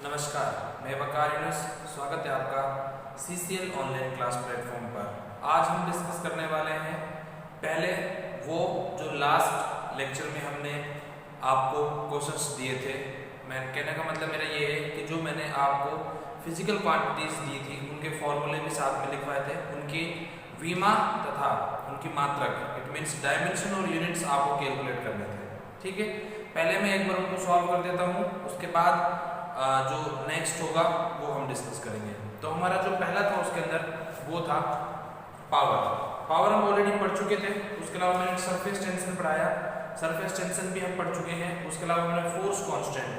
नमस्कार, मैं वकार यूनुस। स्वागत है आपका CCL ऑनलाइन क्लास प्लेटफॉर्म पर। आज हम डिस्कस करने वाले हैं पहले वो जो लास्ट लेक्चर में हमने आपको क्वेश्चंस दिए थे। मैं कहने का मतलब मेरा ये है कि जो मैंने आपको फिजिकल क्वांटिटीज दी थी उनके फॉर्मूले भी साथ में लिखवाए थे, उनकी विमा तथा उनकी मात्रक, इट मीन्स डायमेंशन और यूनिट्स आपको कैलकुलेट करने थे। ठीक है, पहले मैं एक बार उनको सॉल्व कर देता हूँ, उसके बाद जो नेक्स्ट होगा वो हम डिस्कस करेंगे। तो हमारा जो पहला था उसके अंदर वो था पावर हम ऑलरेडी पढ़ चुके थे। उसके अलावा मैंने सरफेस टेंशन पढ़ाया, सरफेस टेंशन भी हम पढ़ चुके हैं। उसके अलावा मैंने फोर्स कांस्टेंट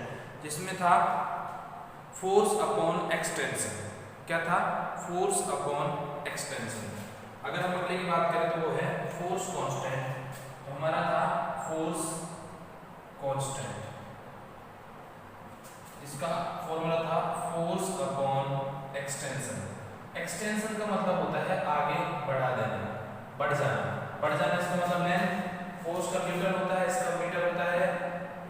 जिसमें था फोर्स अपॉन एक्सटेंशन। क्या था? Force upon extension. अगर हम अगले की बात करें तो वो है फोर्स कांस्टेंट। तो हमारा था फोर्स कांस्टेंट, इसका फॉर्मूला था फोर्स अपॉन एक्सटेंशन। एक्सटेंशन का मतलब होता है आगे बढ़ा देना, बढ़ जाना। इसका मतलब लेंथ, फोर्स का न्यूटन होता है, इसका मीटर होता है।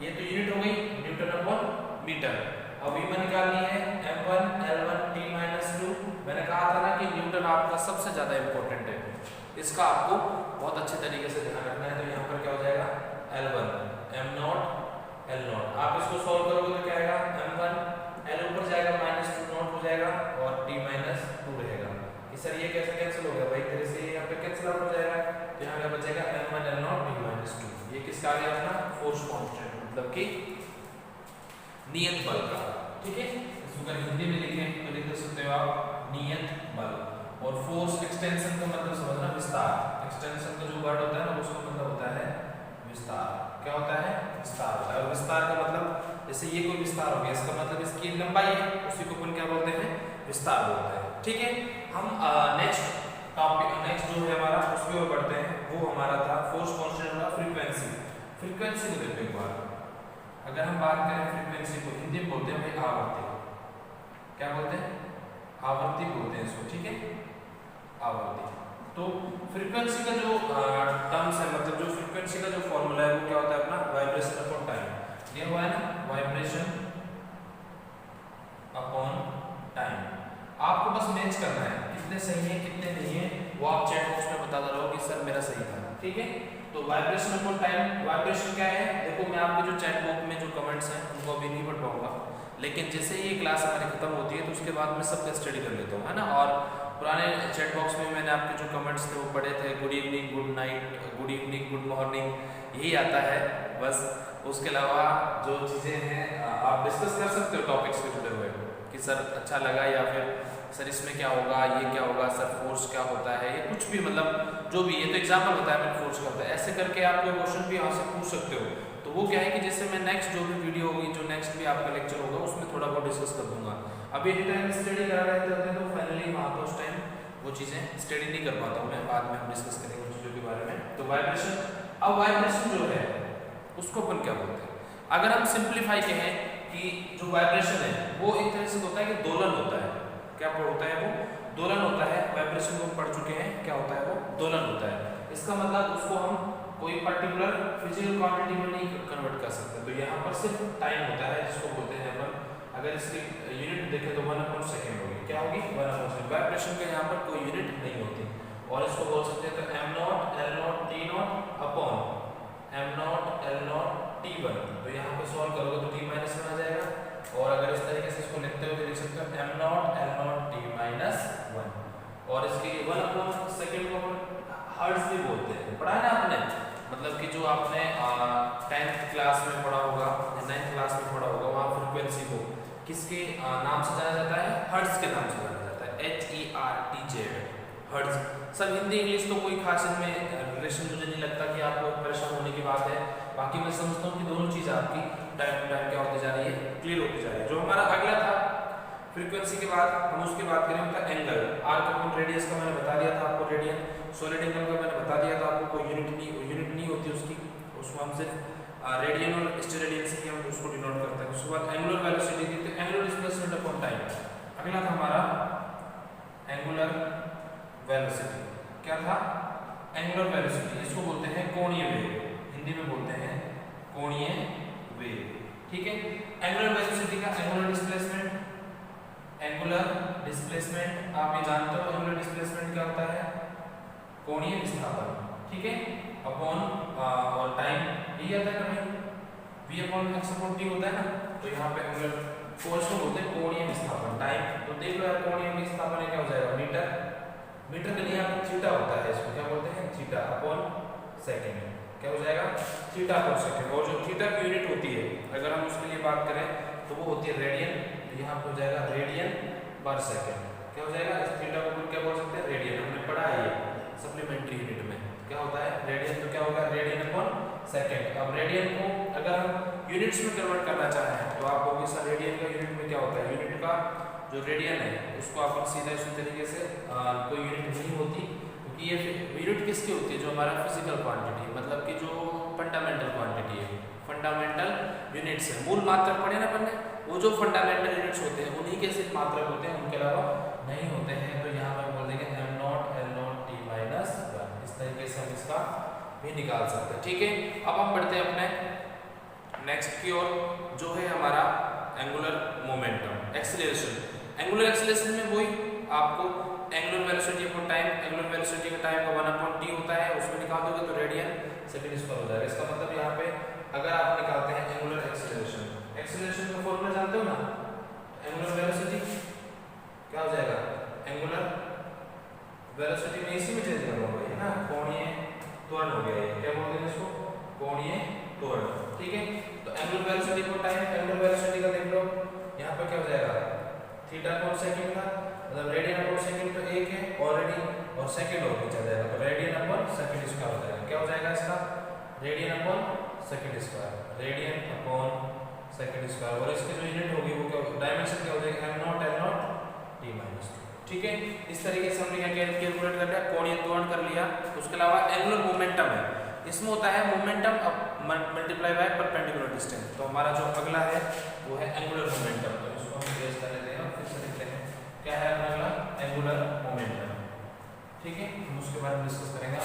ये तो यूनिट हो गई, न्यूटन अपॉन मीटर। अब विमा निकालनी है m1 L1 T-2। मैंने कहा था ना कि न्यूटन आपका सबसे ज्यादा इंपॉर्टेंट है, इसका आपको बहुत अच्छे तरीके से ध्यान रखना है। तो यहाँ पर क्या हो जाएगा L1 m0 L0। आप इसको सॉल्व करोगे तो क्या आएगा m1 L ऊपर जाएगा -2 नॉट हो जाएगा और T-2 रहेगा। सर ये कैसे कैंसिल हो गया भाई? तेरे से यहाँ पे कैंसिल आउट हो जाएगा, तो यहाँ क्या बचेगा m1 L0 T-2। ये किसका आ गया अपना? फोर्स कांस्टेंट, मतलब कि नियत बल का। ठीक है, इसको अगर हिंदी में लिखें तो लिख सकते हो आप नियत बल। और फोर्स एक्सटेंशन का मतलब समझना विस्तार। एक्सटेंशन का जो वर्ड होता है ना उसका मतलब होता है विस्तार। क्या होता है? विस्तार होता है। और विस्तार का मतलब जैसे ये कोई विस्तार हो गया, इसका मतलब इसकी लंबाई है, उसी को अपन क्या बोलते हैं? विस्तार बोलते हैं। ठीक है, हम नेक्स्ट टॉपिक, नेक्स्ट जो है हमारा उसके ऊपर बढ़ते हैं। वो हमारा था फोर्स कांस्टेंट का फ्रीक्वेंसी। फ्रीक्वेंसी को देखो एक बार। अगर हम बात करें फ्रीक्वेंसी को, हिंदी में बोलते हैं भाई आवृत्ति। क्या बोलते हैं? आवृत्ति बोलते हैं इसको। ठीक है, आवृत्ति। तो फ्रीक्वेंसी का जो टर्म्स है, मतलब जो फ्रीक्वेंसी का जो फॉर्मूला है वो क्या होता है अपना? Vibration upon time. दिया हुआ है ना, वाइब्रेशन अपॉन टाइम। आपको बस मैच करना है, कितने सही है कितने नहीं है वो आप चैट बॉक्स में बताते रहो कि सर मेरा सही था। ठीक है, तो वाइब्रेशन अपॉन टाइम, वाइब्रेशन क्या है? देखो मैं आपके जो चैट बॉक्स में जो कमेंट्स हैं उनको अभी नहीं पढ़ पाऊंगा, लेकिन जैसे ही ये क्लास हमारी खत्म होती है तो उसके बाद मैं सबका स्टडी कर लेता हूँ, है ना। और पुराने चैट बॉक्स में मैंने आपके जो कमेंट्स थे वो पढ़े थे, good evening, good night, good evening, good morning, यही आता है बस। उसके अलावा जो चीज़ें हैं आप डिस्कस कर सकते हो टॉपिक्स से जुड़े हुए कि सर अच्छा लगा, या फिर सर इसमें क्या होगा, ये क्या होगा, सर फोर्स क्या होता है, ये कुछ भी, मतलब जो भी, ये तो एग्जाम्पल होता है, मैं फोर्स का होता है, ऐसे करके आप कोई क्वेश्चन भी यहाँ से पूछ सकते हो। तो वो क्या है कि जैसे मैं नेक्स्ट जो भी वीडियो होगी, जो नेक्स्ट भी आपका लेक्चर होगा उसमें थोड़ा बहुत डिस्कस कर दूंगा। अभी एनी टाइम स्टडी करा रहे थे तो फाइनली वहाँ पर उस टाइम वो चीज़ें स्टडी नहीं कर पाता हूँ मैं, बाद में हम डिस्कस करेंगे उन चीज़ों के बारे में। तो वाइब्रेशन, अब वाइब्रेशन जो है उसको अपन क्या बोलते हैं? अगर हम सिंप्लीफाई कहें कि जो वाइब्रेशन है वो एक तरह से होता है कि दोलन होता है। क्या होता है? वो दोलन होता है। वाइब्रेशन को हम पढ़ चुके हैं, क्या होता है? वो दोलन होता है। इसका मतलब उसको हम कोई पर्टिकुलर फिजिकल क्वांटिटी में नहीं कन्वर्ट कर सकते। तो यहाँ पर सिर्फ टाइम होता है जिसको बोलते हैं अपन, अगर इसकी यूनिट देखें तो 1/2 सेकेंड होगी। क्या होगी? 1/2 सेकेंड। वाइब्रेशन का यहाँ पर कोई यूनिट नहीं होती, और इसको बोल सकते हैं तो m0 L0 T0 upon m0 L0 T1। तो यहाँ पे सॉल्व करोगे तो T-1 आ जाएगा, और अगर इस तरीके से इसको लिखते हो तो लिख सकते हो m0 L0 T-1। और इसके 1/2 सेकेंड को हर्ट्ज भी बोलते हैं। पढ़ा है ना आपने, मतलब कि जो आपने 10th क्लास में पढ़ा होगा या 9th क्लास में पढ़ा होगा, वहाँ फ्रीक्वेंसी को किसके नाम से जाना जाता है? हर्ट्ज के नाम से जाना जाता है, HERTZ, हर्ट्ज। सब हिंदी इंग्लिश तो कोई खास इनमें रिलेशन मुझे नहीं लगता कि आपको परेशान होने की बात है। बाकी मैं समझता हूँ कि दोनों चीज़ आपकी टाइम टू टाइम क्या होती जा रही है? क्लियर होती जा रही है। जो हमारा अगला था फ्रीक्वेंसी के बाद हम उसकी बात करें तो एंगल, आर्क अपॉन रेडियस का मैंने बता दिया था आपको, रेडियन। सॉलिड एंगल का मैंने बता दिया था आपको, कोई यूनिट नहीं होती उसकी, उसको हम सिर्फ रेडियन और स्टेरेडियन से हम उसको डिनोट करते हैं। उसके बाद एंगुलर वेलोसिटी थी, तो एंगुलर डिस्प्लेसमेंट अपॉन टाइम। अगला था हमारा एंगुलर वेलोसिटी। क्या था? एंगुलर वेलोसिटी, इसको बोलते हैं कोणीय वेग, हिंदी में बोलते हैं कोणीय वेग। ठीक है। एंगुलर वेलोसिटी का एंगुलर डिस्प्लेसमेंट आप ये जानते हो, एंगुलर डिस्प्लेसमेंट क्या होता है, कोणीय विस्थापन, ठीक है, अपॉन और टाइम ये आता है ना भाई v upon x upon t होता है ना, तो यहाँ पे एंगुलर कोएफिशिएंट होते हैं कोणीय विस्थापन टाइम, तो देख लो यार कोणीय विस्थापन क्या हो जाएगा मीटर के लिए यहाँ पे थीटा होता है, इसको क्या बोलते हैं थीटा अपॉन सेकंड, क्या हो जाएगा थीटा पर सेकंड, और जो थीटा की यूनिट होती है अगर हम उसके लिए बात करें तो वो होती है रेडियन, तो यहाँ पे हो जाएगा रेडियन पर सेकंड, क्या हो जाएगा इस थीटा को क्या बोल सकते हैं रेडियन, हमने पढ़ा है ये सप्लीमेंट्री यूनिट में क्या होता है रेडियन, तो क्या होगा रेडियन अपॉन सेकंड। अब रेडियन को अगर हम यूनिट्स में कन्वर्ट करना चाहें तो आप होगी सर रेडियन का यूनिट में क्या होता है, यूनिट का जो रेडियन है उसको आप सीधा इसी तरीके से कोई यूनिट नहीं होती, क्योंकि ये यूनिट किसकी होती है जो हमारा फिजिकल क्वांटिटी है, मतलब कि जो फंडामेंटल क्वांटिटी है, फंडामेंटल यूनिट्स है, मूल मात्रक पढ़े ना पढ़ने, वो जो फंडामेंटल यूनिट्स होते हैं उन्हीं के सिर्फ मात्रक होते हैं, उनके अलावा नहीं होते हैं, तो यहाँ पर बोल देंगे m not l not t minus 1, इस तरीके से हम इसका भी निकाल सकते हैं, ठीक है। अब हम बढ़ते हैं अपने नेक्स्ट की ओर, जो है हमारा angular momentum acceleration. Angular acceleration में वही आपको angular velocity upon time, angular velocity का टाइम का 1/t होता है, उसमें निकाल दोगे तो रेडियन सेकंड स्क्वायर हो जाएगा। इसका मतलब यहाँ पे अगर आप निकालते हैं एंगुलर एक्सीलरेशन का फॉर्मूला जानते हो ना, एंगुलर वेलोसिटी क्या हो जाएगा, एंगुलर वेलोसिटी में इसी में चेंज कर रहा है ना, कोणीय त्वरण हो गया, क्या बोलते हैं इसको कोणीय त्वरण, ठीक है। तो एंगुलर वेलोसिटी को टाइम, एंगुलर वेलोसिटी का देख लो यहाँ पे क्या हो जाएगा थीटा पर सेकंड का, मतलब रेडियन अपॉन सेकंड तो एक है ऑलरेडी, और सेकंड और नीचे जाएगा तो रेडियन अपॉन सेकंड स्क्वायर हो जाएगा, क्या हो जाएगा इसका radian upon second square, radian upon second square, और इसकी जो यूनिट होगी वो क्या डायमेंशन क्या हो जाएगा m not l not t minus 2, ठीक है। इस तरीके से हमने क्या कैलकुलेट कर लिया, कोणीय त्वरण कर लिया। उसके अलावा एंगुलर मोमेंटम है, इसमें होता है momentum multiply by perpendicular distance, तो हमारा जो अगला है वो है एंगुलर मोमेंटम, तो इसको हम ट्रेस कर लेते हैं और फिर से लिखते हैं क्या है अपना अगला एंगुलर मोमेंटम, ठीक है। हम उसके बारे में डिस्कस करेंगे।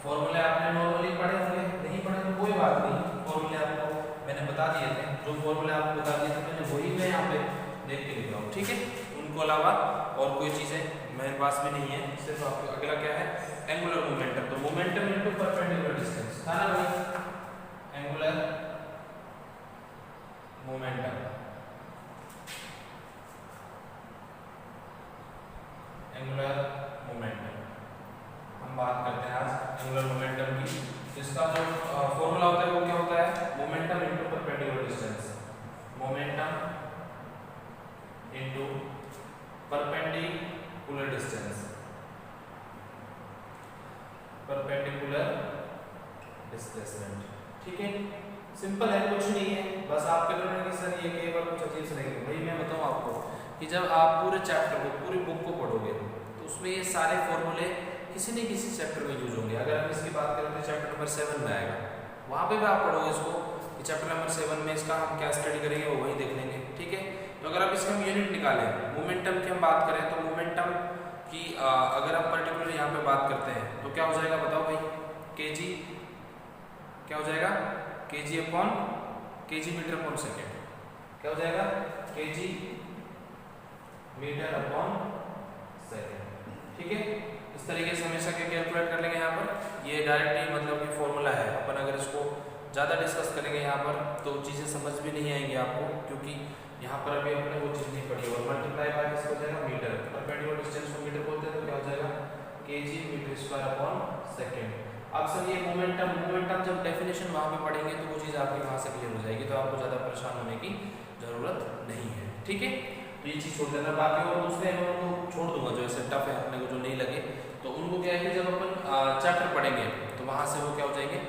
फॉर्मूले आपने नॉर्मली पढ़े होंगे, नहीं पढ़े तो कोई बात नहीं, फॉर्मूले आपको मैंने बता दिए थे, जो फॉर्मूले आपको बता दिए थे मैंने वही मैं यहाँ पे देख के लिख रहा हूँ, ठीक है। उनको अलावा और कोई चीजें मेरे पास भी नहीं है, सिर्फ आपको अगला क्या है एंगुलर मोमेंटम, तो मोमेंटम इनटू परपेंडिकुलर डिस्टेंस था ना भाई, एंगुलर मोमेंटम, एंगुलर मोमेंटम हम बात करते हैं आज एंगुलर मोमेंटम की, जिसका जो फॉर्मूला होता है वो क्या होता है momentum into perpendicular distance, momentum into perpendicular distance, perpendicular displacement, ठीक है। सिंपल है, कुछ नहीं है, बस आपके लिए कि सर ये केवल कुछ अजीब से नहीं, भाई मैं बताऊं आपको कि जब आप पूरे चैप्टर को पूरी बुक को पढ़ोगे तो उसमें ये सारे फॉर्मूले किसी न किसी चैप्टर में यूज होंगे। अगर हम इसकी बात करें तो चैप्टर नंबर 7 में आएगा, वहाँ पे भी आप पढ़ोगे इसको कि चैप्टर नंबर 7 में इसका हम क्या स्टडी करेंगे वो वही देख लेंगे, ठीक है। तो अगर आप इसका हम यूनिट निकालें, मोमेंटम की हम बात करें तो मोमेंटम की अगर हम पर्टिकुलर यहाँ पे बात करते हैं तो क्या हो जाएगा बताओ भाई, केजी क्या हो जाएगा KG upon KG metre upon second, क्या हो जाएगा केजी मीटर अपॉन सेकेंड, ठीक है। इस तरीके से हमेशा क्या कैलकुलेट कर लेंगे यहाँ पर, ये डायरेक्टली मतलब कि फॉर्मूला है, अपन अगर इसको ज़्यादा डिस्कस करेंगे यहाँ पर तो चीज़ें समझ भी नहीं आएंगी आपको, क्योंकि यहाँ पर अभी अपने वो चीज़ नहीं पड़ी, और मल्टीप्लाई बाय किसको हो जाएगा मीटर, परपेंडिकुलर डिस्टेंस को मीटर बोलते हैं, तो क्या हो जाएगा kg meter square upon second. अब सर ये मोमेंटम जब डेफिनेशन वहाँ पे पढ़ेंगे तो वो चीज़ आपकी वहाँ से क्लियर हो जाएगी, तो आपको ज़्यादा परेशान होने की ज़रूरत नहीं है, ठीक है। तो ये चीज़ छोड़ देना, बाकी और दूसरे मैं उनको छोड़ दूंगा जो ऐसे टफ है अपने को जो नहीं लगे, तो उनको क्या है कि जब अपन चैप्टर पढ़ेंगे तो वहाँ से वो क्या हो जाएंगे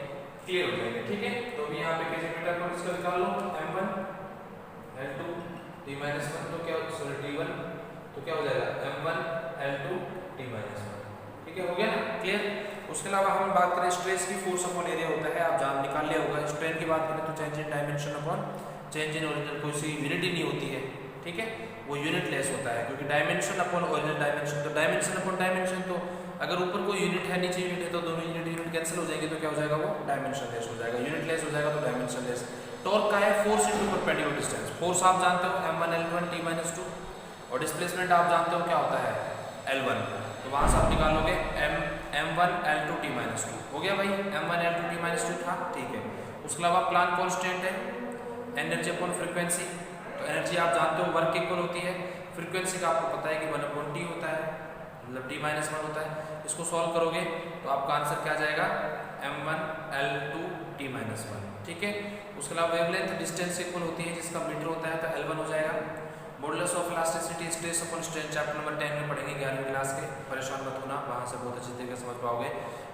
क्लियर हो जाएंगे, ठीक है। तो अभी यहाँ पे केजी मीटर पर इसका निकाल लो m1 l2 t-1, तो क्या सॉरी t1, तो क्या हो जाएगा m1 l2 t-1, ठीक है, हो गया ना क्लियर। उसके अलावा हम बात करें स्ट्रेस की, फोर्स अपॉन एरिया होता है, आप जान निकाल लिया होगा। स्ट्रेन की बात करें तो change in dimension upon change in original, कोई सी यूनिट ही नहीं होती है, ठीक है, वो यूनिट लेस होता है, क्योंकि डायमेंशन अपॉन ओरिजिनल डायमेंशन, तो डायमेंशन अपॉन डायमेंशन, तो अगर ऊपर कोई यूनिट है नीचे यूनिट है तो दोनों यूनिट कैंसिल हो जाएगी, तो क्या हो जाएगा वो डायमेंशन लेस हो जाएगा, यूनिट लेस हो जाएगा तो डायमेंशन लेस। टॉर्क का है force into perpendicular distance. Force आप जानते हो m1 L1 t-2 और डिस्प्लेसमेंट आप जानते हो क्या होता है L1। तो वहां से आप निकालोगे m1 L2 t-2। हो गया भाई, m1 L2 t-2 था, ठीक है। उसके अलावा प्लांक कांस्टेंट है एनर्जी अपॉन फ्रीक्वेंसी। तो एनर्जी आप जानते हो वर्क इक्वल होती है, फ्रीक्वेंसी का आपको पता है कि 1/t होता है, मतलब t-1 होता है। इसको सॉल्व करोगे तो आपका आंसर क्या जाएगा m1 L2 t-1, ठीक है। उसके अलावा वेवलेंथ डिस्टेंस इक्वल होती है जिसका मीटर होता है तो L1 हो जाएगा। Modulus of elasticity stress upon strain chapter number 10 में पढ़ेंगे 11वीं क्लास के, परेशान मत होना, वहाँ से बहुत अच्छी तरीके से समझ पाओगे।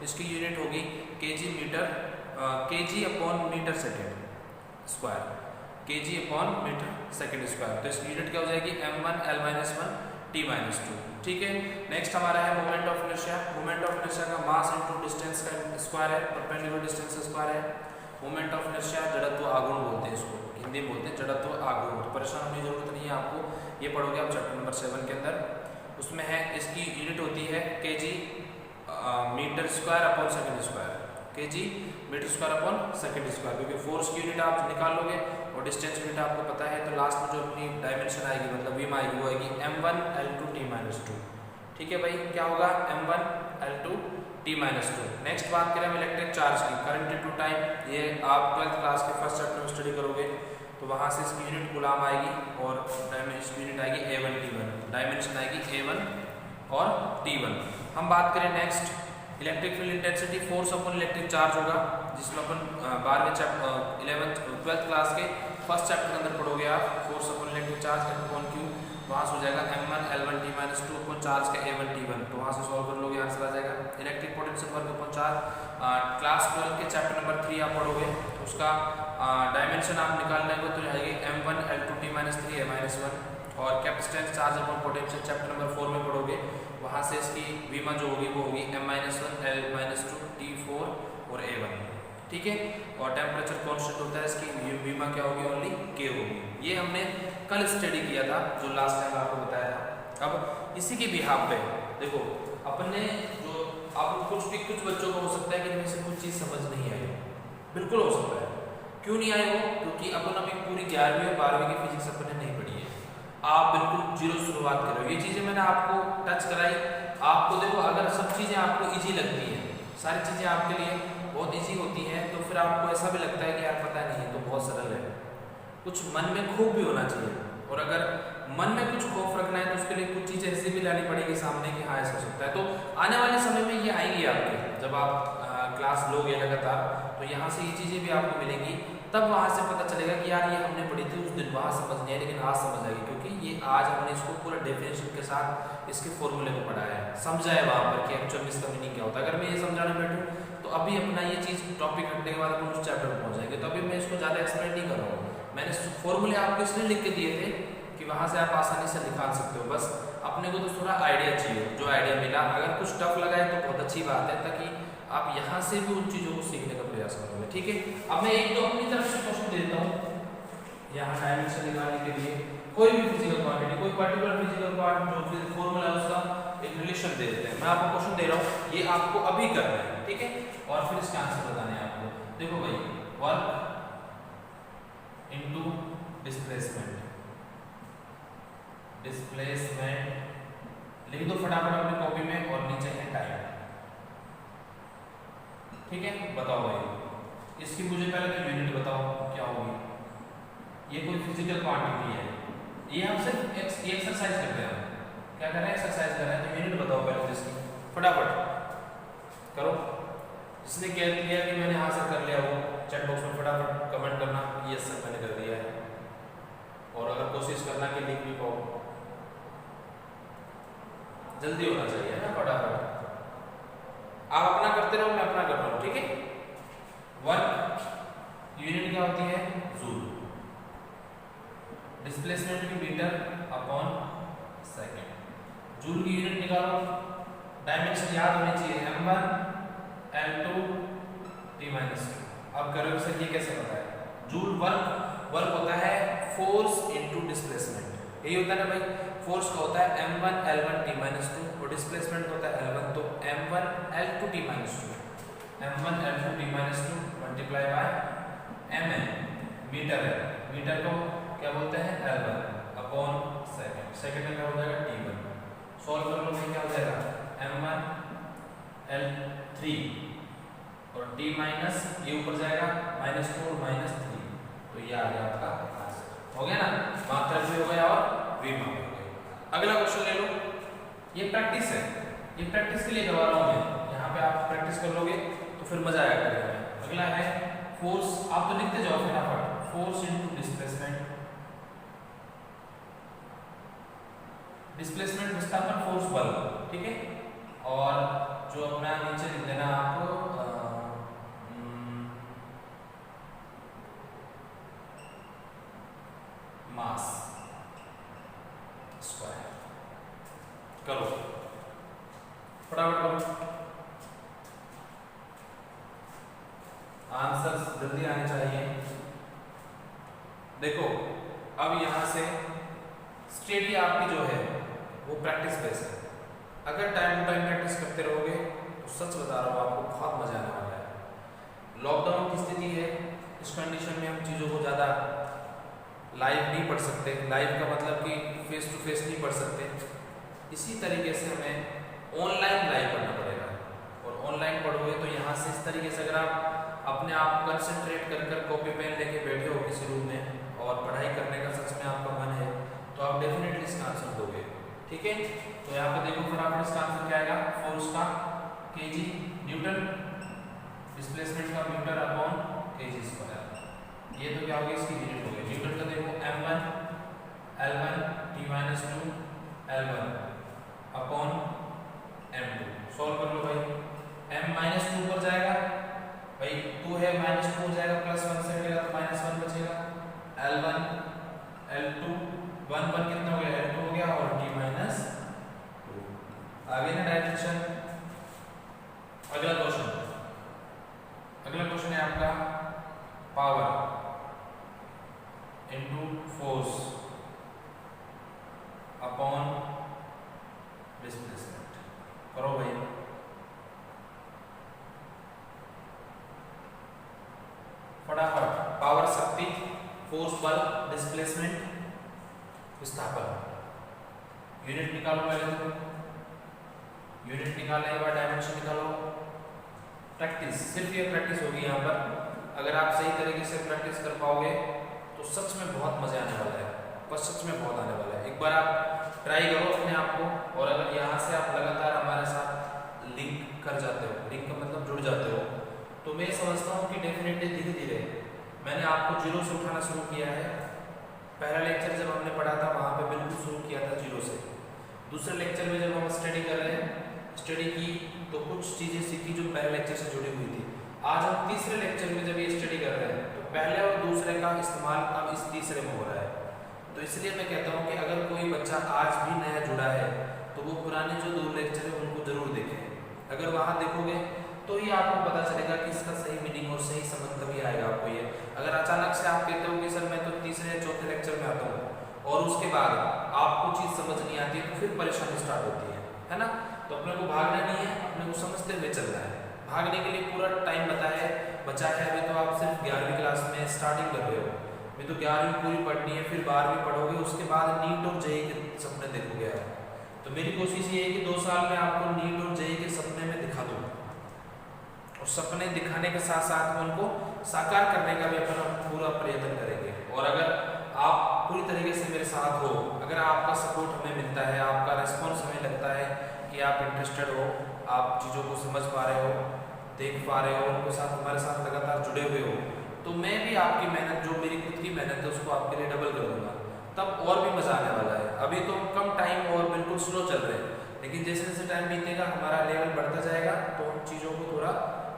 इसकी यूनिट होगी kg upon meter second square, kg upon meter second square. तो इसकी यूनिट क्या हो जाएगी m1 L-1 t-2, ठीक है। नेक्स्ट हमारा है moment of inertia. Moment of inertia का मास इनटू डिस्टेंस का स्क्वायर है, परपेंडिकुलर डिस्टेंस का स्क्वायर है। मोमेंट ऑफ इनर्शिया जड़त्व आघूर्ण बोलते हैं इसको, हिंदी में बोलते हैं जड़त्व आघूर्ण। तो परेशान होने की जरूरत नहीं है आपको, ये पढ़ोगे आप चैप्टर नंबर 7 के अंदर। उसमें है इसकी यूनिट होती है kg meter square upon second square, kg meter square upon second square, क्योंकि फोर्स की यूनिट आप निकाल लोगे और डिस्टेंस यूनिट आपको पता है। तो लास्ट में जो अपनी डायमेंशन आएगी मतलब विम आएगी वो आएगी m1 L2 t-2, ठीक है भाई। क्या होगा m1 L2 t-2। नेक्स्ट बात करें हम इलेक्ट्रिक चार्ज की, करंट इनटू टाइम। ये आप 12th क्लास के फर्स्ट चैप्टर में स्टडी करोगे तो वहाँ से इसकी यूनिट गुलाम आएगी और इसकी यूनिट आएगी a1 t1, डायमेंशन आएगी a1 और t1। हम बात करें next electric field intensity, force upon electric charge होगा, जिसमें अपन 12वें चैप्टर 12th क्लास के फर्स्ट चैप्टर के अंदर पढ़ोगे आप, force upon electric charge upon Q. वहाँ से हो जाएगा m1 L1 t-2 upon charge का a1 t1, तो वहाँ से सॉल्व कर लोगे आंसर आ जाएगा। Electric potential work upon charge class 12 के चैप्टर नंबर 3 आप पढ़ोगे, उसका डायमेंशन आप निकालने को तो जाएगी m1 L2 t-3 a-1, और capacitance charge upon potential chapter number 4 में पढ़ोगे, वहाँ से इसकी वीमा जो होगी वो होगी m-1 L-2 t4 और a1, ठीक है। और टेम्परेचर कांस्टेंट होता है इसकी वीमा क्या होगी ओनली k होगी। ये हमने कल स्टडी किया था जो लास्ट टाइम आपको बताया था। अब इसी के बिहाफ पे देखो अपन ने जो अब कुछ बच्चों को हो सकता है कि इनमें से कुछ चीज़ समझ नहीं आई, बिल्कुल हो सकता है। क्यों नहीं आई हो? क्योंकि अपन अभी पूरी 11वीं और 12वीं की फिजिक्स अपन ने नहीं पढ़ी है, आप बिल्कुल जीरो शुरुआत कर रहे हो। ये चीज़ें मैंने आपको टच कराई, आपको देखो अगर सब चीज़ें आपको इजी लगती हैं, सारी चीज़ें आपके लिए बहुत इजी होती हैं, तो फिर आपको ऐसा भी लगता है कि यार पता नहीं है तो बहुत सरल है। कुछ मन में खौफ भी होना चाहिए, और अगर मन में कुछ खौफ रखना है तो उसके लिए कुछ चीज़ें ऐसी भी लानी पड़ेगी सामने कि हाँ ऐसा हो सकता है। तो आने वाले समय में ये आएंगी आपके, जब आप क्लास लोगे लगातार तो यहाँ से ये चीज़ें भी आपको मिलेंगी, तब वहाँ से पता चलेगा कि यार ये हमने पढ़ी थी उस दिन, वहाँ समझ नहीं आई लेकिन आज समझ आएगी, क्योंकि ये आज हमने इसको पूरा डेफिनेशन के साथ इसके फॉर्मूले को पढ़ाया है, समझा है वहाँ पर कि एक्चुअल में इसका मीनिंग क्या होता है। अगर मैं ये समझाने बैठूँ तो अभी अपना ये चीज़ टॉपिक रखने के बाद अपन उस चैप्टर में पहुँच जाएंगे, तो अभी मैं इसको ज़्यादा एक्सप्लेन नहीं कर रहा हूँ। मैंने फॉर्मूले आपको इसलिए लिख के दिए थे कि वहाँ से आप आसानी से निकाल सकते हो, बस अपने को तो थोड़ा आइडिया चाहिए। जो आइडिया मिला अगर कुछ टफ लगा है तो बहुत अच्छी बात है, ताकि आप यहाँ से भी उन चीज़ों को सीखने का प्रयास करोगे, ठीक है। अब मैं एक तो अपनी तरफ से क्वेश्चन देता हूँ यहाँ डायमेंशन निकालने के लिए, कोई भी फिजिकल क्वांटिटी, कोई पर्टिकुलर फिजिकल क्वांटिटी जो फॉर्मूला है उसका एक रिलेशन दे देते हैं। मैं आपको क्वेश्चन दे रहा हूँ, ये आपको अभी करना है, ठीक है, और फिर इसके आंसर बताने हैं आपको। देखो भाई, वर्क इनटू डिस्प्लेसमेंट, डिस्प्लेसमेंट लिख दो फटाफट अपनी कॉपी में, और नीचे है टाइम, ठीक है। बताओ भाई इसकी मुझे पहले तो यूनिट बताओ क्या होगी। ये कोई फिजिकल क्वांटिटी है, ये हम सिर्फ एक्सरसाइज कर रहे हैं, क्या कर रहे हैं एक्सरसाइज कर रहे हैं, तो यूनिट बताओ पहले इसकी फटाफट करो। इसने कह दिया कि मैंने हासिल कर लिया, वो चैट बॉक्स में फटाफट कमेंट करना यस सर मैंने कर दिया है, और अगर कोशिश करना कि लिख भी पाओ, जल्दी होना चाहिए ना, फटाफट। आप अपना करते रहो, मैं अपना कर रहा हूँ, ठीक है। वर्क यूनिट क्या होती है जूल, डिस्प्लेसमेंट की मीटर अपॉन सेकेंड, जूल की यूनिट निकालो, डायमेंशन याद होनी चाहिए m1 L2 t-2। अब करो सर ये कैसे पता है, जूल वर्क होता है फोर्स इनटू डिस्प्लेसमेंट, यही होता है ना भाई। फोर्स का होता है m1 L1 t-2 और डिस्प्लेसमेंट होता है L1, तो m1 L2 t-2, m1 L2 t-2 multiply by mn meter है, मीटर को क्या बोलते हैं L1 अपॉन सेकंड, सेकंड में क्या हो जाएगा T1। सॉल्व कर लो भाई, क्या हो जाएगा M1 L3 और T माइनस ये ऊपर जाएगा -2 और -3, तो ये आ गया आपका आंसर। हो गया ना, मात्रक भी हो गया और विभव हो गया। अगला क्वेश्चन ले लो, ये प्रैक्टिस है, ये प्रैक्टिस के लिए करवा रहा हूँ मैं, यहाँ पे आप प्रैक्टिस कर लोगे तो फिर मजा आएगा करने में। अगला है फोर्स, आप तो लिखते जाओ फटाफट, फोर्स इनटू डिस्प्लेसमेंट, डिस्प्लेसमेंट विस्थापन फोर्स बल, ठीक है। और जो अपना नीचे लिख देना आपको मास स्क्वायर, करो फटाफट करो, आंसर जल्दी आने चाहिए। देखो अब यहां से स्टडी आपकी जो है वो प्रैक्टिस बेस है, अगर टाइम टू टाइम प्रैक्टिस करते रहोगे तो सच बता रहा हूँ आपको बहुत मजा आने वाला है। लॉकडाउन की स्थिति है, इस कंडीशन में हम चीज़ों को ज़्यादा लाइव नहीं पढ़ सकते, लाइव का मतलब कि फेस टू फेस नहीं पढ़ सकते, इसी तरीके से हमें ऑनलाइन लाइव पढ़ना पड़ेगा। और ऑनलाइन पढ़ोगे तो यहाँ से इस तरीके से अगर आप अपने आप कंसंट्रेट कर कर कॉपी पेन लेके बैठे हो किसी रूम में और पढ़ाई करने का सच में आपका मन है तो आप डेफिनेटली इसका आंसर दोगे, ठीक है। तो यहाँ पे देखो फटाफट इसका आंसर क्या आएगा, फोर्स का केजी न्यूटन, डिस्प्लेसमेंट का मीटर अपॉन केजी स्क्वायर, ये तो क्या होगी इसकी यूनिट होगी। न्यूटन का देखो M1 L1 T-2 L1 upon M2, solve कर लो भाई, M-2 पर जाएगा भाई, 2 है -2 हो जाएगा, +1 से हटेगा तो -1 बचेगा, L1 L2 1 1 कितना हो गया L2 हो गया और T-2 आगे ना डायरेक्शन। अगला क्वेश्चन है आपका power into force upon displacement, करो भाई। फटाफट, पावर शक्ति, फोर्स बल, डिस्प्लेसमेंट विस्थापन, यूनिट निकालो पहले तो, यूनिट निकालने के बाद डायमेंशन निकालो। प्रैक्टिस, सिर्फ ये प्रैक्टिस होगी यहाँ पर, अगर आप सही तरीके से प्रैक्टिस कर पाओगे तो सच में बहुत मजे आने वाला है, बस सच में बहुत आने वाला है। एक बार आप ट्राई करो अपने आप को, और अगर यहाँ से आप लगातार हमारे साथ लिंक कर जाते हो, लिंक का मतलब जुड़ जाते हो, तो मैं समझता हूँ कि डेफिनेटली धीरे धीरे, मैंने आपको जीरो से उठाना शुरू किया है। पहला लेक्चर जब हमने पढ़ा था वहाँ पे बिल्कुल शुरू किया था जीरो से, दूसरे लेक्चर में जब हम स्टडी कर रहे हैं, स्टडी की तो कुछ चीज़ें सीखी जो पहले लेक्चर से जुड़ी हुई थी। आज हम तीसरे लेक्चर में जब ये स्टडी कर रहे हैं तो पहले और दूसरे का इस्तेमाल अब इस तीसरे में हो रहा है। तो इसलिए मैं कहता हूँ कि अगर कोई बच्चा आज भी नया जुड़ा है तो वो पुराने जो 2 लेक्चर है उनको जरूर देखें। अगर वहाँ देखोगे तो ही आपको पता चलेगा कि इसका सही मीनिंग और सही समझ तभी आएगा आपको ये। अगर अचानक से आप कहते हो कि सर मैं तो तीसरे या चौथे लेक्चर में आता हूँ और उसके बाद आपको चीज़ समझ नहीं आती तो फिर परेशानी स्टार्ट होती है ना। तो अपने को भागना नहीं है, अपने को समझते हुए चलना है। भागने के लिए पूरा टाइम बचा है। अभी तो आप सिर्फ 11वीं क्लास में स्टार्टिंग कर रहे हो, अभी तो 11वीं पूरी पढ़नी है, फिर 12वीं पढ़ोगे, उसके बाद नीट और जेईई के सपने देखोगे आप। तो मेरी कोशिश ये है कि 2 साल में आपको नीट और जेईई के सपने में दिखा दूँ, और सपने दिखाने के साथ साथ में उनको साकार करने का भी अपना पूरा प्रयत्न करेंगे। और अगर आप पूरी तरीके से मेरे साथ हो, अगर आपका सपोर्ट हमें मिलता है, आपका रिस्पॉन्स हमें लगता है कि आप इंटरेस्टेड हो, आप चीज़ों को समझ पा रहे हो, देख पा रहे हो, उनके साथ हमारे साथ लगातार जुड़े हुए हो, तो मैं भी आपकी मेहनत, जो मेरी खुद की मेहनत है, उसको आपके लिए डबल कर दूंगा, तब और भी मज़ा आने वाला है। अभी तो कम टाइम और बिल्कुल स्लो चल रहे हैं, लेकिन जैसे जैसे टाइम बीतेगा हमारा लेवल बढ़ता जाएगा तो हम चीज़ों को थोड़ा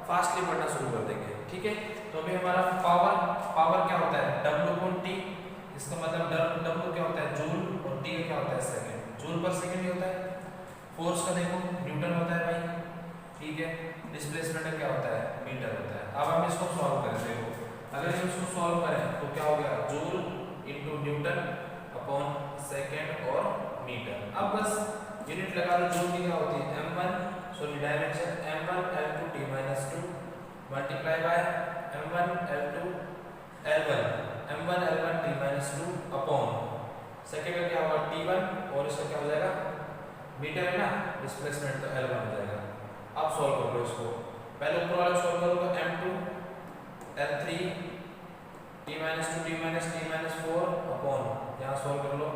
फास्टली पढ़ना शुरू कर देंगे, ठीक है। तो अभी हमारा पावर क्या होता है W/T, इसका मतलब W क्या होता है जूल, और T क्या होता है सेकंड, जूल पर सेकंड होता है। फोर्स का देखो न्यूटन होता है भाई, ठीक है। डिस्प्लेसमेंट क्या होता है मीटर होता है। अब हम इसको सॉल्व करें, देखो अगर हम इसको सॉल्व करें तो क्या हो गया joule into Newton upon second और मीटर। अब बस यूनिट लगा लो, जूल की क्या होती है dimension m1 L2 T-2 multiply bye m1 L2 L1 m1 l1 t minus 2 upon second का क्या होगा t1 और इसका क्या हो जाएगा मीटर है ना डिस्प्लेसमेंट तो l1 हो जाएगा। अब सॉल्व कर लो इसको, पहले ऊपर वाला सॉल्व करो तो m2 l3 t minus 2 t minus t minus 4 upon यहाँ सॉल्व कर लो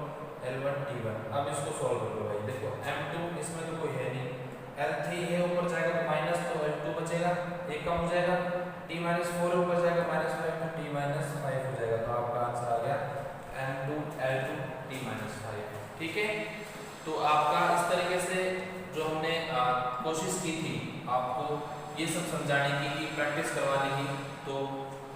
l1 t1। अब इसको सॉल्व कर लो भाई, देखो m2 इसमें तो कोई है नहीं, l3 है ऊपर जाएगा तो माइनस तो l2 बचेगा, एक कम हो जाएगा, t माइनस 4 ऊपर जाएगा माइनस 5 तो t माइनस 5 हो जाएगा। तो आपका आंसर आ गया m2 l2 t माइनस 5। ठीक है, तो आपका इस तरीके से जो हमने कोशिश की थी आपको ये सब समझाने की, प्रैक्टिस करवाने की, तो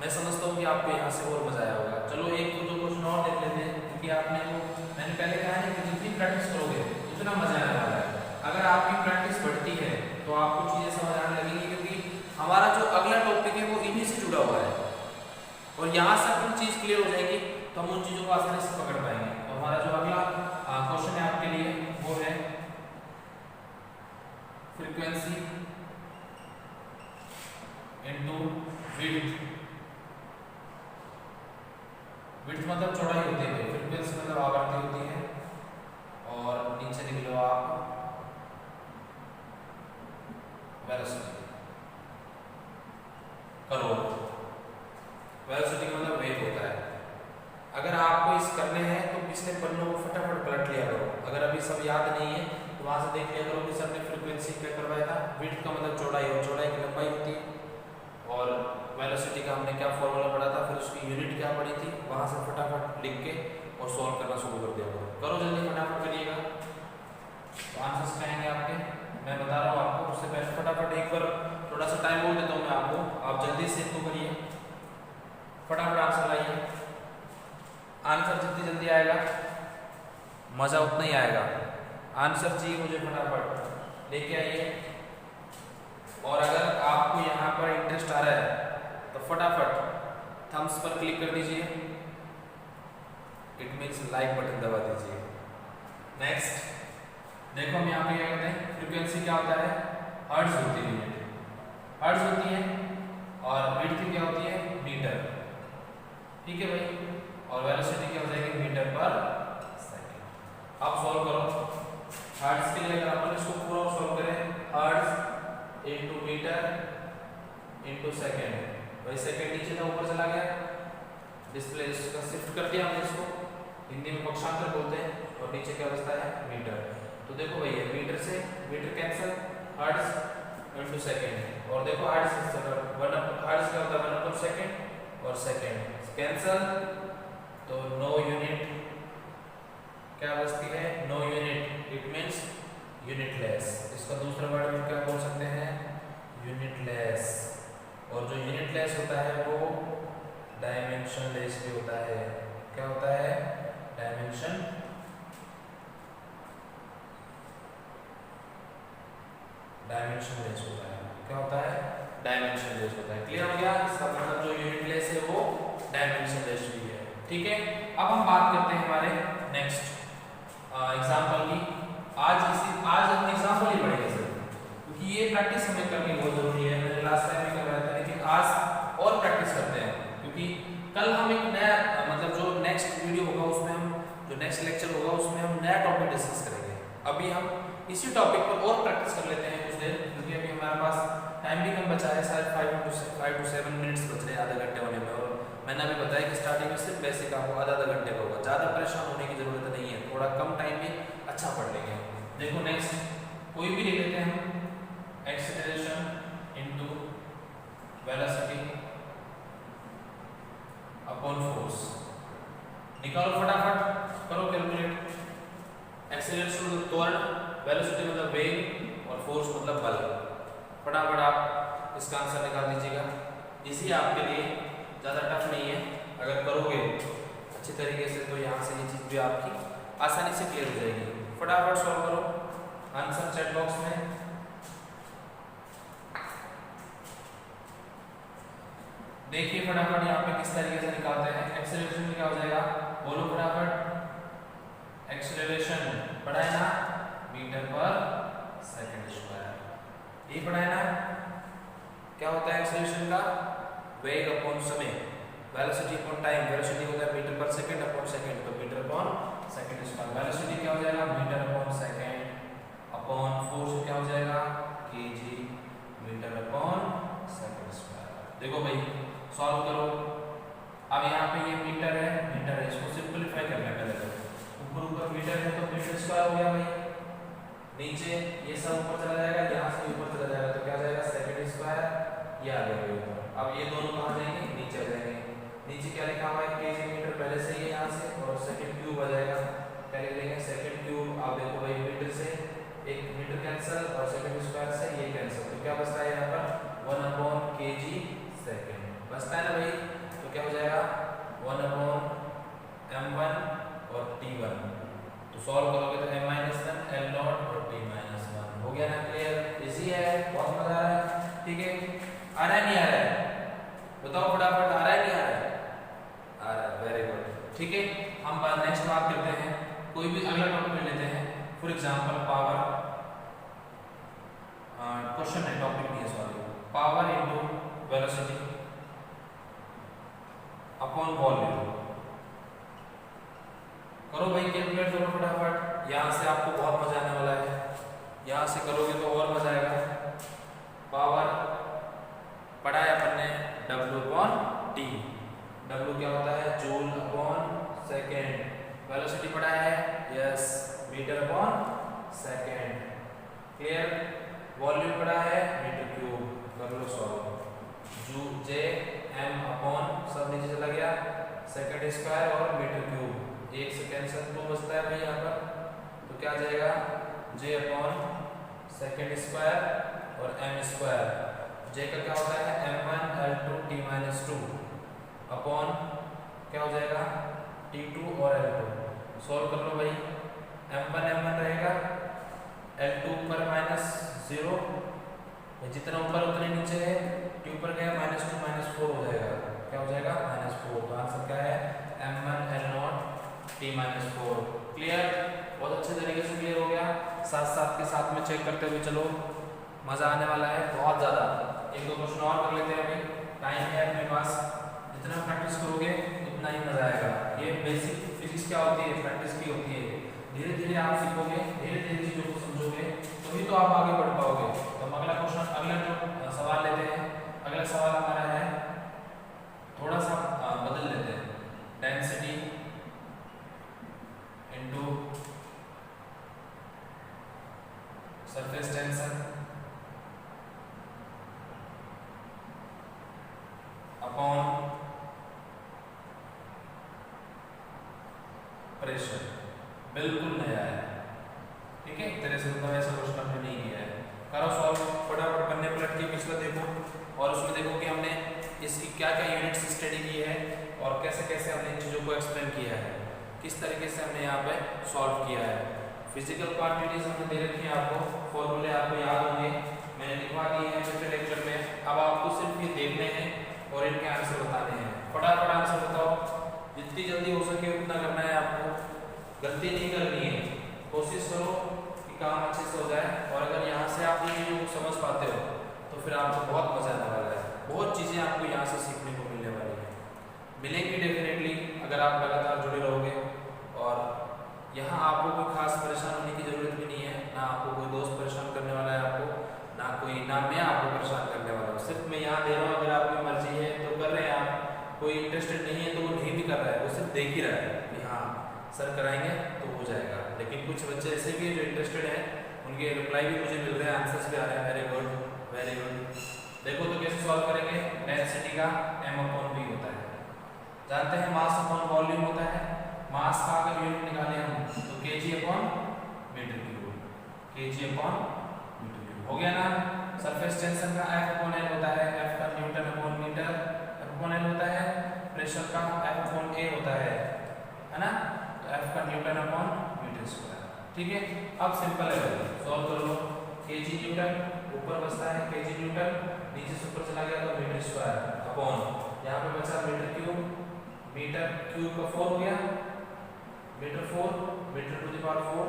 मैं समझता हूँ कि आपको यहाँ से और मजा आया होगा। चलो एक दो क्वेश्चन और देख लेते हैं, क्योंकि आपने वो मैंने पहले कहा है कि जितनी प्रैक्टिस करोगे उतना मजा आने वाला है। अगर आपकी प्रैक्टिस बढ़ती है तो आपको चीज़ें समझ आने लगेंगी, क्योंकि हमारा जो अगला टॉपिक है वो इन्हीं से जुड़ा हुआ है और यहाँ से अपनी चीज़ क्लियर हो जाएगी तो हम उन चीज़ों को आसानी से पकड़ पाएंगे। तो हमारा जो अगला क्वेश्चन है आपके लिए वो है फ्रीक्वेंसी इनटू विड्थ। विड्थ मतलब चौड़ाई होती है, फ्रीक्वेंसी मतलब आवृत्ति होती है, और नीचे लिख लो आप वेलोसिटी। करो वेलोसिटी मतलब वेग होता है। अगर आपको इस करने हैं तो पिछले पन्नों को फटाफट पलट लिया करो, अगर अभी सब याद नहीं है तो वहां से देख लिया करो कि सर ने फ्रीक्वेंसी क्या करवाया था। विड्थ का मतलब चौड़ाई, और चौड़ाई की लंबाई होती है, और वेलोसिटी का हमने क्या फॉर्मूला पढ़ा था, फिर उसकी यूनिट क्या पड़ी थी, वहां से फटाफट लिख के और सॉल्व करना शुरू कर दिया करो। करो जल्दी फटाफट करिएगा, तो आंसर्स कहेंगे आपके, मैं बता रहा हूँ आपको। उससे पहले फटाफट एक बार थोड़ा सा टाइम बोल देता हूँ मैं आपको, आप जल्दी से इसको करिए, फटाफट आंसर लाइए। आंसर जितनी जल्दी आएगा मजा उतना ही आएगा। आंसर चाहिए मुझे, फटाफट लेके आइए। और अगर आपको यहाँ पर इंटरेस्ट आ रहा है तो फटाफट थम्स पर क्लिक कर दीजिए, इट मीन्स लाइक बटन दबा दीजिए। नेक्स्ट देखो हम यहाँ पे क्या करते हैं, फ्रीक्वेंसी क्या होता है, हर्ट्ज होती है, यूनिट हर्ट्ज होती है, और विड्थ क्या होती है, मीटर। ठीक है भाई, और वेलोसिटी क्या हो जाएगी, मीटर पर सेकंड। अब सॉल्व करो हर्ट्ज के लिए, अगर अपन इसको पूरा सॉल्व करें, hertz into meter into second, भाई सेकंड नीचे था ऊपर चला गया, डिस्प्ले इसका शिफ्ट कर दिया हमने, इसको हिंदी में पक्षांतर बोलते हैं, और नीचे क्या बचता है, मीटर। तो देखो भैया मीटर से meter cancel, hertz into second, और देखो हर्ट्ज हर्ट्ज क्या होता है, 1 अपॉन सेकंड, और सेकंड कैंसिल, तो नो यूनिट क्या बचती है, no unit, it means unitless. इसका दूसरा वर्ड हम क्या बोल सकते हैं, यूनिटलेस। और जो यूनिटलेस होता है वो डायमेंशनलेस भी होता है। क्या होता है, डायमेंशन डायमेंशनलेस होता है। क्या होता है, डायमेंशनलेस होता है। क्लियर हो गया, इसका मतलब जो यूनिटलेस है वो डायमेंशनलेस भी है। ठीक है, अब हम बात करते हैं हमारे नेक्स्ट एग्जांपल की। आज हम एग्जांपल ही पढ़ेंगे सर, क्योंकि ये प्रैक्टिस हमें करनी बहुत जरूरी है। मैंने लास्ट टाइम भी करवाया था, लेकिन आज और प्रैक्टिस करते हैं, क्योंकि कल हम एक नया मतलब जो नेक्स्ट वीडियो होगा उसमें हम, जो नेक्स्ट लेक्चर होगा उसमें हम नया टॉपिक डिस्कस करेंगे। अभी हम इसी टॉपिक पर और प्रैक्टिस कर लेते हैं कुछ देर, क्योंकि अभी हमारे पास टाइम भी कम बचा है, शायद 5 to 7 मिनट्स बच रहे हैं आधे घंटे होने में। और मैंने अभी बताया कि स्टार्टिंग में सिर्फ बेसिक आपको आधा घंटे का होगा, ज़्यादा परेशान होने की जरूरत नहीं है, थोड़ा कम टाइम में अच्छा पढ़ लेंगे। देखो नेक्स्ट कोई भी ले लेते हैं हम, acceleration into velocity upon force, निकालो फटाफट, करो कैलकुलेट। एक्सेलरेशन मतलब त्वरण, वेलोसिटी मतलब वेग, और फोर्स मतलब बल। फटाफट आप इसका आंसर निकाल दीजिएगा। इसी आपके लिए ज़्यादा टफ नहीं है, अगर करोगे अच्छी तरीके से तो यहाँ से ये चीज़ भी आपकी आसानी से क्लियर हो जाएगी। फटाफट सॉल्व करो, आंसर चैट बॉक्स में देखिए, फटाफट यहाँ पे किस तरीके से निकालते हैं। एक्सेलरेशन में क्या हो जाएगा, बोलो फटाफट। एक्सेलरेशन पढ़ा है ना, मीटर पर सेकंड स्क्वायर, ये पढ़ा है ना। क्या होता है एक्सेलरेशन का, वेग अपॉन समय। वेलोसिटी अपॉन टाइम, वेलोसिटी होता है meter per second upon second, तो meter upon second square. Velocity क्या हो जाएगा meter upon second upon force क्या हो जाएगा kg metre upon second square. देखो भाई सॉल्व करो। अब यहाँ पे ये मीटर है, इसको सिंपलीफाई करना है पहले तो। ऊपर ऊपर मीटर है तो मीटर स्क्वायर हो गया भाई, नीचे ये सब ऊपर चला जाएगा, यहाँ से ऊपर चला जाएगा तो क्या आ जाएगा सेकंड स्क्वायर, ये आ गया ऊपर। अब ये दोनों कहाँ जाएंगे नीचे आ जाएंगे। नीचे क्या लिखा हुआ है केजी मीटर पहले से ही है यहाँ से, और सेकंड क्यूब आ जाएगा, पहले लेंगे सेकंड क्यूब। आप देखो भाई मीटर से एक मीटर कैंसिल और सेकंड स्क्वायर से ये कैंसिल, तो क्या बचता है यहाँ पर 1 अपॉन केजी सेकंड बचता है ना भाई। तो क्या हो जाएगा 1 अपॉन m1 और t1, तो सॉल्व करोगे तो m माइनस 1 l नॉट और t माइनस 1 हो गया ना। क्लियर, इजी है, बहुत मजा आ रहा है। ठीक है, आ रहा है नहीं आ रहा है बताओ फटाफट, आ रहा है नहीं आ रहा है? आ रहा है, वेरी गुड। ठीक है, हम नेक्स्ट बात करते हैं, कोई भी अगला टॉपिक ले लेते हैं। फॉर एग्जांपल पावर, क्वेश्चन है टॉपिक नहीं है sorry, power into velocity upon volume. करो भाई कैलकुलेट करो फटाफट, यहाँ से आपको बहुत मजा आने वाला है, यहाँ से करोगे तो और मजा आएगा। पावर पढ़ा है अपन ने W अपॉन T, W क्या होता है जूल अपॉन सेकेंड, वेलोसिटी पढ़ा है yes meter upon second, clear. Volume पढ़ा है मीटर क्यूब, कर लो सॉल्व। जू जे m अपॉन सब नीचे चला गया सेकेंड स्क्वायर और मीटर क्यूब, एक से कैंसिल 2 बचता है भाई यहाँ पर, तो क्या आ जाएगा j अपॉन सेकेंड स्क्वायर और m स्क्वायर। j का क्या होता है m1 l2 t minus 2 upon क्या हो जाएगा t2 और l2। सॉल्व कर लो भाई, m1 रहेगा, l2 ऊपर माइनस 0, जितना ऊपर उतने नीचे है, t ऊपर गया -2 -4 हो जाएगा, क्या हो जाएगा -4। तो आंसर क्या है m1 l0 t -4। क्लियर, बहुत अच्छे तरीके से क्लियर हो गया। साथ साथ के साथ में चेक करते हुए चलो, मजा आने वाला है बहुत ज़्यादा। एक दो क्वेश्चन और कर लेते हैं, अभी टाइम है अपने पास, जितना प्रैक्टिस करोगे उतना ही मजा आएगा। ये बेसिक फिजिक्स क्या होती है, प्रैक्टिस की होती है, धीरे धीरे आप सीखोगे, धीरे धीरे चीज़ों को समझोगे, तभी तो आप आगे बढ़ पाओगे। तो हम अगला क्वेश्चन, अगला जो सवाल लेते हैं, अगला सवाल हमारा है थोड़ा सा बदल लेते हैं, density into surface tension upon pressure, बिल्कुल नया है। ठीक है, एक तरह से मतलब ऐसा क्वेश्चन हमने नहीं किया है। करो सॉल्व फटाफट, पन्ने पलट के पिछला देखो और उसमें देखो कि हमने इसकी क्या क्या यूनिट्स स्टडी की है और कैसे कैसे हमने इन चीज़ों को एक्सप्लेन किया है, किस तरीके से हमने यहाँ पे सॉल्व किया है। फिजिकल क्वांटिटीज हमने दे रखी है आपको, फॉर्मूले आपको याद होंगे, मैंने लिखवा दिए हैं पिछले लेक्चर में। अब आपको सिर्फ ये देखने हैं और इनके आंसर बताने हैं। फटाफट आंसर बताओ, जितनी जल्दी हो सके उतना करना है आपको, गलती नहीं करनी है, कोशिश करो कि काम अच्छे से हो जाए। और अगर यहाँ से आप ये चीज़ों को समझ पाते हो तो फिर आपको बहुत मजा आने वाला है, बहुत चीज़ें आपको यहाँ से सीखने को मिलने वाली है, मिलेंगी डेफिनेटली अगर आप लगातार जुड़े रहोगे। और यहाँ आपको कोई खास परेशान होने की जरूरत भी नहीं है, ना आपको कोई दोस्त परेशान करने वाला है आपको, ना मैं आपको परेशान करने वाला हूँ। सिर्फ मैं यहाँ दे रहा हूँ, अगर आपकी मर्जी है तो कर रहे हैं आप, कोई इंटरेस्टेड नहीं है तो वो नहीं भी कर रहा है, वो सिर्फ देख ही रहा है कि हाँ सर कराएंगे तो हो जाएगा। लेकिन कुछ बच्चे ऐसे भी हैं जो इंटरेस्टेड हैं, उनके रिप्लाई भी मुझे मिल रहे हैं, आंसर्स भी आ रहे हैं, वेरी गुड वेरी गुड। देखो तो कैसे सॉल्व करेंगे, डेंसिटी का m अपॉन v होता है, जानते हैं मास अपॉन वॉल्यूम होता है, मास का अगर यूनिट निकालें हम तो kg upon meter cube, kg upon meter cube हो गया ना। सरफेस टेंशन का F अपॉन L होता है, F का newton upon meter F upon L होता है, प्रेशर का F अपॉन A होता है ना, तो F का न्यूटन अपॉन मीटर स्क्वायर। ठीक है, अब सिंपल है, सॉल्व कर लो। kg न्यूटन ऊपर बचता है, kg न्यूटन नीचे से ऊपर चला गया तो मीटर स्क्वायर अपॉन यहाँ पे बचा मीटर क्यूब का 4 हो गया, meter 4 meter to the power 4,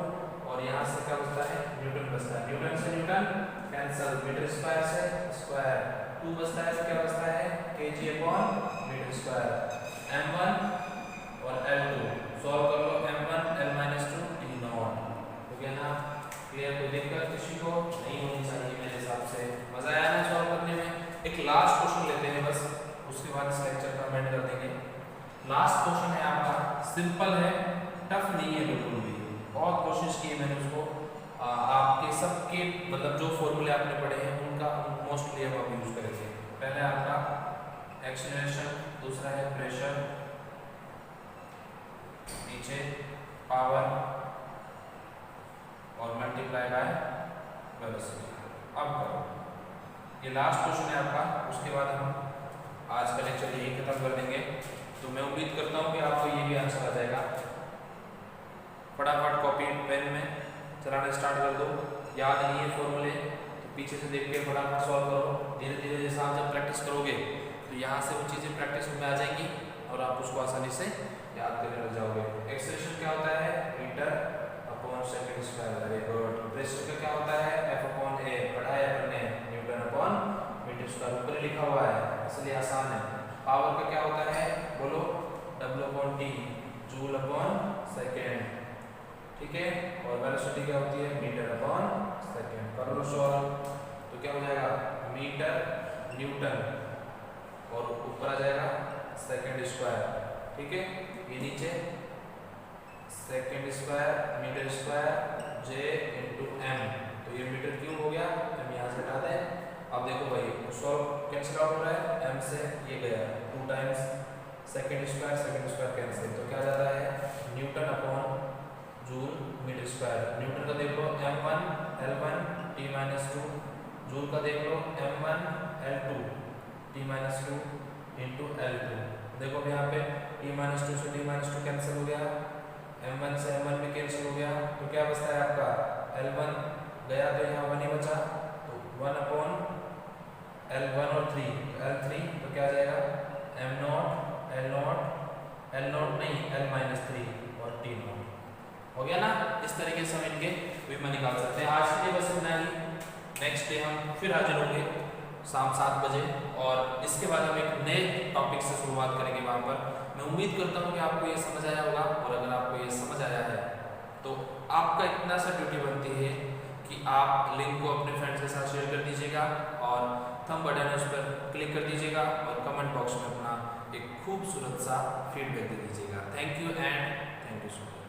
और यहाँ से क्या बचता है न्यूटन बचता है, न्यूटन से न्यूटन कैंसल, मीटर स्क्वायर से स्क्वायर 2 बचता है, तो क्या बचता है kg upon metre square. m1 और l2 सॉल्व कर लो, m1 l minus two T not. हो गया ना क्लियर? कोई दिक्कत किसी को नहीं होनी चाहिए मेरे हिसाब से। मजा आया ना सॉल्व करने में? एक लास्ट क्वेश्चन लेते हैं बस, उसके बाद इस लेक्चर का एंड कर देंगे। लास्ट क्वेश्चन है आपका, सिंपल है, टफ नहीं है बिल्कुल भी। बहुत कोशिश की है मैंने उसको आपके सबके मतलब जो फॉर्मूले आपने पढ़े हैं उनका मोस्टली अब आप यूज करेंगे। पहले आपका एक्सीलरेशन, दूसरा है प्रेशर, नीचे पावर और मल्टीप्लाई बाय वेलोसिटी। अब करो, ये लास्ट क्वेश्चन है आपका, उसके बाद हम आज का लेक्चर यही खत्म कर देंगे। तो मैं उम्मीद करता हूँ कि आपको ये भी आंसर आ जाएगा। फटाफट कॉपी पेन में चलाना स्टार्ट कर दो। याद नहीं है फॉर्मूले तो पीछे से देख के फटाफट सॉल्व करो। धीरे धीरे जैसा आप जब प्रैक्टिस करोगे तो यहाँ से वो चीज़ें प्रैक्टिस में आ जाएंगी और आप उसको आसानी से याद करने लग जाओगे। एक्सेलरेशन क्या होता है? Meter upon second square. Very good. Pressure का क्या होता है? F upon A। पढ़ा है अपने, न्यूटन अपॉन मीटर स्क्वायर, ऊपर लिखा हुआ है इसलिए आसान है। पावर का क्या होता है? बोलो, W upon T, joule upon second. ठीक है, और वेलोसिटी क्या होती है? Meter upon second. कर लो सॉल्व, तो क्या हो जाएगा? मीटर न्यूटन और ऊपर आ जाएगा सेकेंड स्क्वायर। ठीक है, ये नीचे second square metre square J into M, तो ये मीटर क्यूब हो गया। हम यहाँ से हटा दें। अब देखो भाई सॉल्व कैंसिल आउट हो रहा है, एम से ये गया 2 टाइम्स सेकेंड स्क्वायर कैंसिल, तो क्या जाता है? Newton upon joule meter square. Newton का देख लो m1 l1 t minus 2, joule का देख लो m1 l2 t minus 2 into l2। देखो यहाँ पे t माइनस 2 से t माइनस 2 कैंसिल हो गया, m1 से m1 भी कैंसिल हो गया, तो क्या बचता है आपका? l1 गया तो यहाँ 1 ही बचा, तो 1 अपॉन l1 और 3, l3 तो क्या आ जाएगा? m0 l0 नहीं l माइनस 3 और t नॉट। हो गया ना? इस तरीके से हम इनके विमा निकाल सकते हैं। आज के लिए बस इतना ही। नेक्स्ट डे हम फिर हाजिर होंगे शाम 7 बजे और इसके बाद हम एक नए टॉपिक से शुरुआत करेंगे वहाँ पर। मैं उम्मीद करता हूँ कि आपको ये समझ आया होगा, और अगर आपको ये समझ आया है तो आपका इतना सा ड्यूटी बनती है कि आप लिंक को अपने फ्रेंड्स के साथ शेयर कर दीजिएगा और थंब बटन है उस पर क्लिक कर दीजिएगा और कमेंट बॉक्स में अपना एक खूबसूरत सा फीडबैक दे दीजिएगा। Thank you and thank you so much.